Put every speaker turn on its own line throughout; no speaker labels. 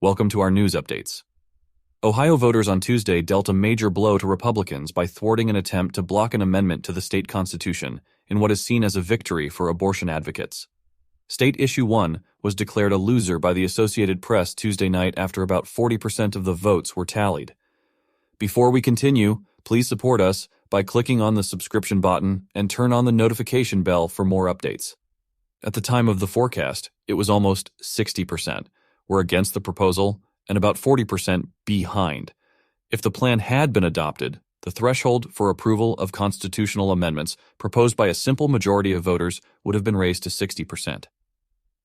Welcome to our news updates. Ohio voters on Tuesday dealt a major blow to Republicans by thwarting an attempt to block an amendment to the state constitution in what is seen as a victory for abortion advocates. State Issue 1 was declared a loser by the Associated Press Tuesday night after about 40% of the votes were tallied. Before we continue, please support us by clicking on the subscription button and turn on the notification bell for more updates. At the time of the forecast, it was almost 60% were against the proposal and about 40% behind. If the plan had been adopted, the threshold for approval of constitutional amendments proposed by a simple majority of voters would have been raised to 60%.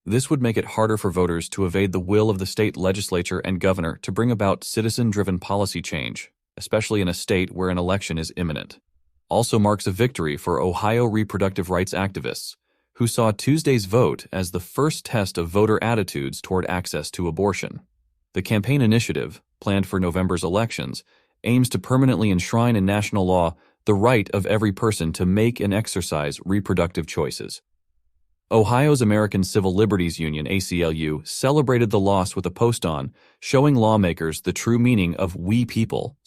This would make it harder for voters to evade the will of the state legislature and governor to bring about citizen-driven policy change, especially in a state where an election is imminent. Also marks a victory for Ohio reproductive rights activists, who saw Tuesday's vote as the first test of voter attitudes toward access to abortion. The campaign initiative, planned for November's elections, aims to permanently enshrine in national law the right of every person to make and exercise reproductive choices. Ohio's American Civil Liberties Union, ACLU, celebrated the loss with a post-on showing lawmakers the true meaning of "we people."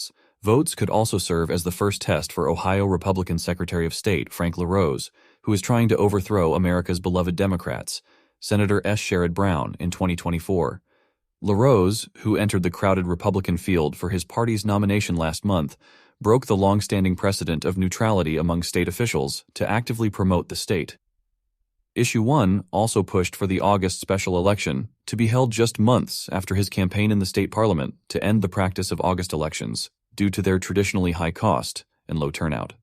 Votes could also serve as the first test for Ohio Republican Secretary of State Frank LaRose, who is trying to overthrow America's beloved Democrats, Senator S. Sherrod Brown, in 2024. LaRose, who entered the crowded Republican field for his party's nomination last month, broke the long-standing precedent of neutrality among state officials to actively promote the state. Issue 1 also pushed for the August special election to be held just months after his campaign in the state parliament to end the practice of August elections due to their traditionally high cost and low turnout.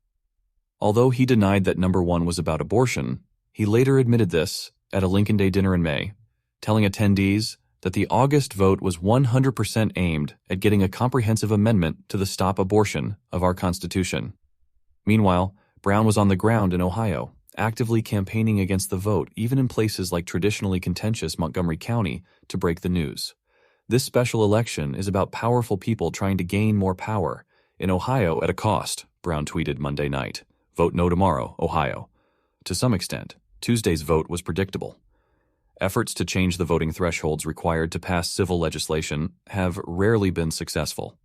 Although he denied that number 1 was about abortion, he later admitted this at a Lincoln Day dinner in May, telling attendees that the August vote was 100% aimed at getting a comprehensive amendment to the Stop Abortion of our Constitution. Meanwhile, Brown was on the ground in Ohio, actively campaigning against the vote, even in places like traditionally contentious Montgomery County, to break the news. This special election is about powerful people trying to gain more power, in Ohio at a cost, Brown tweeted Monday night. Vote no tomorrow, Ohio. To some extent, Tuesday's vote was predictable. Efforts to change the voting thresholds required to pass civil legislation have rarely been successful.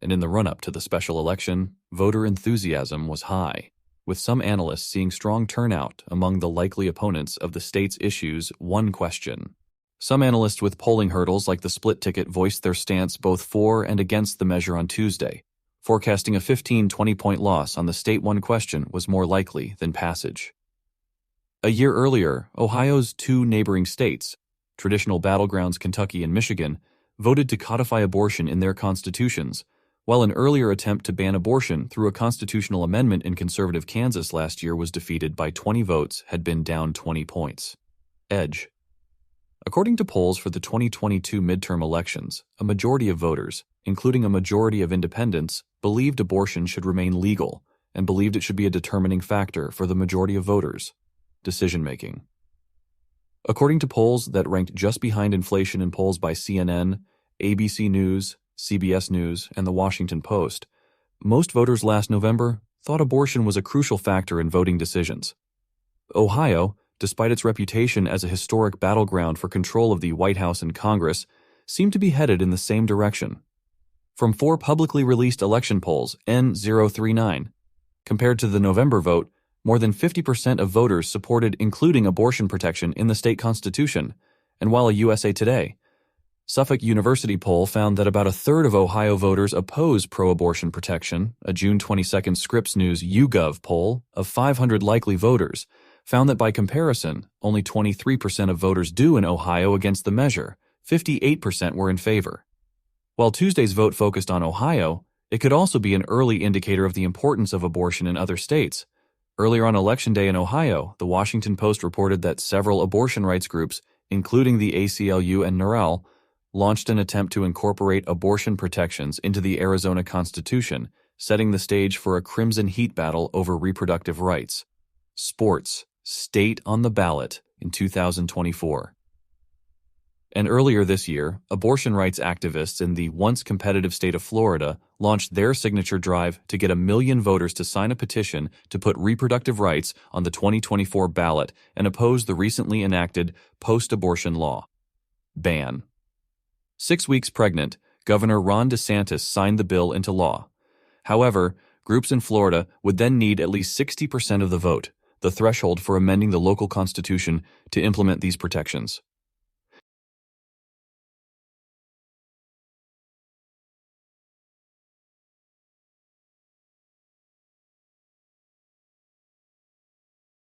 And in the run-up to the special election, voter enthusiasm was high, with some analysts seeing strong turnout among the likely opponents of the state's issues one question. Some analysts with polling hurdles like the split ticket voiced their stance both for and against the measure on Tuesday, forecasting a 15-20-point loss on the state one question was more likely than passage. A year earlier, Ohio's 2 neighboring states, traditional battlegrounds Kentucky and Michigan, voted to codify abortion in their constitutions, while an earlier attempt to ban abortion through a constitutional amendment in conservative Kansas last year was defeated by 20 votes had been down 20 points. Edge. According to polls for the 2022 midterm elections, a majority of voters, including a majority of independents, believed abortion should remain legal and believed it should be a determining factor for the majority of voters' decision-making. According to polls that ranked just behind inflation in polls by CNN, ABC News, CBS News, and The Washington Post, most voters last November thought abortion was a crucial factor in voting decisions. Ohio, despite its reputation as a historic battleground for control of the White House and Congress, seemed to be headed in the same direction. From 4 publicly released election polls, N039, compared to the November vote, more than 50% of voters supported including abortion protection in the state constitution, and while a USA Today, Suffolk University poll found that about a third of Ohio voters oppose pro-abortion protection, a June 22 Scripps News YouGov poll of 500 likely voters found that by comparison, only 23% of voters do in Ohio against the measure, 58% were in favor. While Tuesday's vote focused on Ohio, it could also be an early indicator of the importance of abortion in other states. Earlier on Election Day in Ohio, The Washington Post reported that several abortion rights groups, including the ACLU and NARAL, launched an attempt to incorporate abortion protections into the Arizona Constitution, setting the stage for a crimson heat battle over reproductive rights. Sports, state on the ballot in 2024. And earlier this year, abortion rights activists in the once competitive state of Florida launched their signature drive to get 1 million voters to sign a petition to put reproductive rights on the 2024 ballot and oppose the recently enacted post-abortion law. Ban. 6 weeks pregnant, Governor Ron DeSantis signed the bill into law. However, groups in Florida would then need at least 60% of the vote, the threshold for amending the local constitution to implement these protections.